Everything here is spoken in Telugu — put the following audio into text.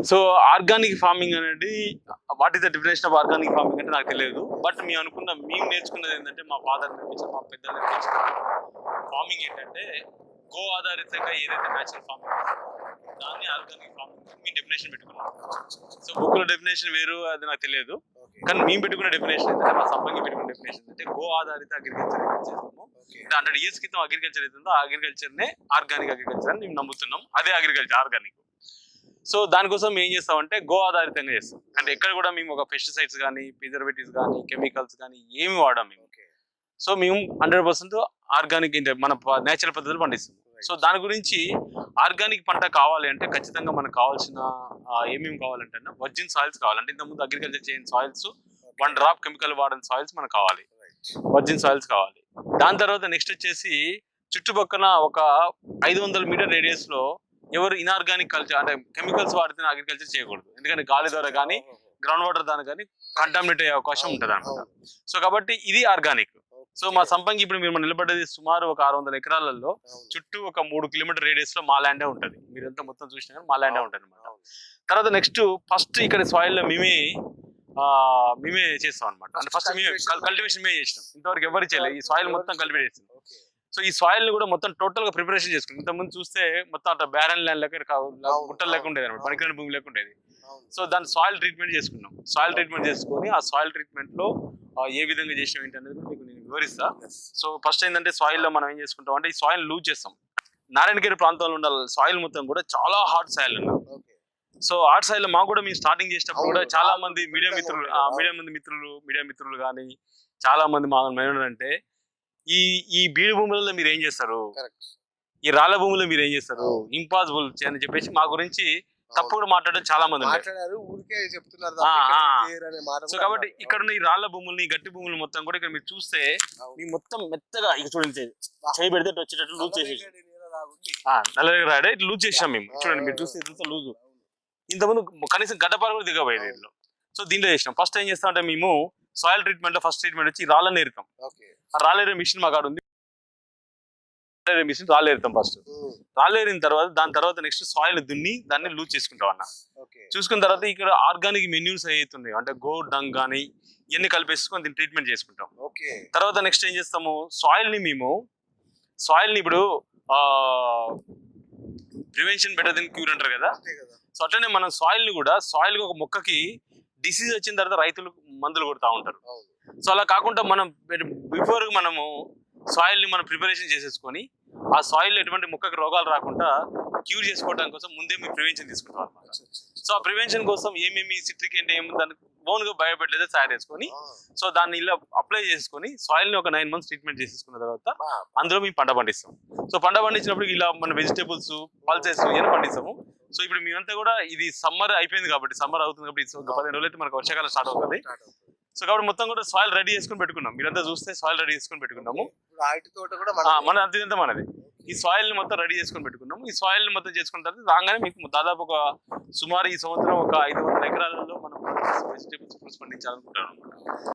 సో ఆర్గానిక్ ఫార్మింగ్ అనేది what is the definition of organic farming అంటే నాకు తెలియదు. బట్ మేము నేర్చుకున్నది ఏంటంటే మా ఫాదర్ నేర్పించారు, మా పెద్దలు నేర్పించారు. ఫార్మింగ్ ఏంటంటే గో ఆధారితంగా ఏదైతే న్యాచురల్ ఫార్మింగ్ దాన్ని ఆర్గానిక్ ఫార్మింగ్ మీ డెఫినేషన్ పెట్టుకున్నాం. సో బుక్లో డెఫినేషన్ వేరు, అది నాకు తెలియదు. కానీ మేము పెట్టుకున్న డెఫినేషన్ ఏంటంటే, మా సంపంగి పెట్టుకున్న డెఫినేషన్ అంటే గో ఆధారిత అగ్రికల్చర్ చేస్తాము. 100 years క్రితం అగ్రికల్చర్ అవుతుందో ఆ అగ్రికల్చర్నే ఆర్గానిక్ అగ్రికల్చర్ అని మేము నమ్ముతున్నాం. అదే అగ్రికల్చర్ ఆర్గానిక్. సో దానికోసం ఏం చేస్తామంటే గో ఆధారితంగా చేస్తాం. అంటే ఎక్కడ కూడా మేము ఒక పెస్టిసైడ్స్ కానీ, ప్రిజర్వేటివ్స్ కానీ, కెమికల్స్ కానీ ఏమి వాడాం మేము. సో మేము 100% ఆర్గానిక్ మన నేచురల్ పద్ధతులు పండిస్తాం. సో దాని గురించి ఆర్గానిక్ పంట కావాలి అంటే ఖచ్చితంగా మనకు కావాల్సిన ఏమేమి కావాలంటే వర్జిన్ సాయిల్స్ కావాలి. అంటే ఇంతకుముందు అగ్రికల్చర్ చేయని సాయిల్స్, 1 drop కెమికల్ వాడిన సాయిల్స్ మనకు కావాలి, వర్జిన్ సాయిల్స్ కావాలి. దాని తర్వాత నెక్స్ట్ వచ్చేసి చుట్టుపక్కల ఒక 500 మీటర్ రేడియస్ లో ఎవరు ఇన్ఆర్గానిక్ కల్చర్ అంటే కెమికల్స్ వాడితే అగ్రికల్చర్ చేయకూడదు. ఎందుకంటే గాలి ద్వారా కానీ గ్రౌండ్ వాటర్ ద్వారా కానీ కంటామినేట్ అయ్యే అవకాశం ఉంటుంది అనమాట. సో కాబట్టి ఇది ఆర్గానిక్. సో మా సంపంగి ఇప్పుడు మీరు నిలబడ్డది సుమారు ఒక 600 ఎకరాలలో చుట్టూ ఒక 3 కిలోమీటర్ రేడియస్ లో మా ల్యాండే ఉంటుంది. మీరంతా మొత్తం చూసినా కానీ మా ల్యాండే ఉంటుంది అనమాట. తర్వాత నెక్స్ట్ ఫస్ట్ ఇక్కడ సాయిల్ లో మేమే చేస్తాం అనమాట. అంటే ఫస్ట్ మేము కల్టివేషన్ మేము చేసినాం. ఇంతవరకు ఎవరు చేయలేదు. ఈ సాయిల్ మొత్తం కల్టివేట్ చేస్తాం. సో ఈ సాయిల్ ని కూడా మొత్తం టోటల్ గా ప్రిపరేషన్ చేసుకున్నాం. ఇంతకుముందు చూస్తే మొత్తం అట్లా బ్యారన్ ల్యాండ్ లెక్క గుట్టలు లెక్క ఉండేది అనమాట, పనికిరాని భూమి లెక్క ఉండేది. సో దాన్ని సాయిల్ ట్రీట్మెంట్ చేసుకున్నాం. సాయిల్ ట్రీట్మెంట్ చేసుకుని ఆ సాయిల్ ట్రీట్మెంట్ లో ఏ విధంగా చేసినాం ఏంటనేది మీకు నేను వివరిస్తా. సో ఫస్ట్ ఏంటంటే సాయిల్ లో మనం ఏం చేసుకుంటాం అంటే ఈ సాయిల్ లూజ్ చేస్తాం. నారాయణగిరి ప్రాంతంలో ఉండాలి సాయిల్ మొత్తం కూడా చాలా హాట్ సాయిల్ ఉన్నాం. సో హాట్ సాయిల్ లో మాకు కూడా మేము స్టార్టింగ్ చేసినప్పుడు కూడా చాలా మంది మీడియా మిత్రులు కానీ చాలా మంది మా అంటే ఈ బీడు భూములలో మీరు ఏం చేస్తారు, ఈ రాళ్ళ భూముల్లో మీరు ఏం చేస్తారు, ఇంపాసిబుల్ అని చెప్పేసి మా గురించి తప్పు కూడా మాట్లాడడం చాలా మంది ఉన్నారు. సో కాబట్టి ఇక్కడ ఉన్న ఈ రాళ్ల భూముల్ని, గట్టి భూములు మొత్తం కూడా ఇక్కడ మీరు చూస్తే మీ మొత్తం మెత్తగా ఇక చూడండి, చేయి పెడితే వచ్చేటట్టు లూజ్ చేసేసి నల్లగా రాడే లూజ్ చేసాం మేము. చూడండి మీరు చూస్తే ఇంత లూజు, ఇంతకుముందు కనీసం గడ్డపార కూడా దిగబోయేది దీంట్లో. సో దీంట్లో చేసినాం. ఫస్ట్ ఏం చేస్తాం అంటే మేము సాయిల్ ట్రీట్మెంట్ లో ఫస్ట్ ట్రీట్మెంట్ వచ్చి రాళ్ళని ఏరుతాం. ఆ రాళ్ళేరే మిషన్ మా కాడ ఉంది. మిషన్ రాళ్ళేరుతాం. ఫస్ట్ రాళ్ళేరిన తర్వాత దాని తర్వాత నెక్స్ట్ సాయిల్ దున్ని దాన్ని లూజ్ చేసుకుంటాం అన్న. చూసుకున్న తర్వాత ఇక్కడ ఆర్గానిక్ మెన్యూస్ అవుతున్నాయి అంటే గో డంగ్ కానీ ఇవన్నీ కలిపేసుకొని దీన్ని ట్రీట్మెంట్ చేసుకుంటాం. తర్వాత నెక్స్ట్ ఏం చేస్తాము, సాయిల్ ని ఇప్పుడు ప్రివెన్షన్ బెటర్ దెన్ క్యూర్ అంటారు కదా. సో అట్లనే మనం సాయిల్ ని కూడా ఒక మొక్కకి డిసీజ్ వచ్చిన తర్వాత రైతులు మందులు కొడతా ఉంటారు. సో అలా కాకుండా మనం బిఫోర్ మనము సాయిల్ ని మనం ప్రిపరేషన్ చేసేసుకొని ఆ సాయిల్ ఎటువంటి మొక్కకి రోగాలు రాకుండా క్యూర్ చేసుకోవడం కోసం ముందే మేము ప్రివెన్షన్ తీసుకుంటాం అనమాట. సో ఆ ప్రివెన్షన్ కోసం ఏమేమి సిట్రిక్ ఏంటి దానికి ఓన్ గా బయోపెట్లైతే తయారు చేసుకొని సో దాన్ని ఇలా అప్లై చేసుకొని సాయిల్ ని ఒక 9 months ట్రీట్మెంట్ చేసేసుకున్న తర్వాత అందులో మేము పంట పండిస్తాం. సో పంట పండించినప్పుడు ఇలా మన వెజిటేబుల్స్, పల్సెస్ ఇవన్నీ పండిస్తాము. సో ఇప్పుడు మేమంతా కూడా ఇది సమ్మర్ అయిపోయింది కాబట్టి, సమ్మర్ అవుతుంది కాబట్టి 15 రోజులు అయితే మనకు వర్షాకాలం స్టార్ట్ అవుతుంది. సో కాబట్టి మొత్తం కూడా సాయిల్ రెడీ చేసుకుని పెట్టుకున్నాం. మీరంతా చూస్తే సాయిల్ రెడీ చేసుకుని పెట్టుకున్నాము. మన అర్థంతా మనది. ఈ సాయిల్ ని మొత్తం రెడీ చేసుకుని పెట్టుకున్నాము. ఈ సాయిల్ ని మొత్తం చేసుకున్న తర్వాత రాగానే మీకు దాదాపు ఒక సుమారు ఈ సంవత్సరం ఒక 500 ఎకరాలలో మనం వెజిటేబుల్స్, ఫ్రూట్స్ పండించాలనుకుంటాం అనమాట.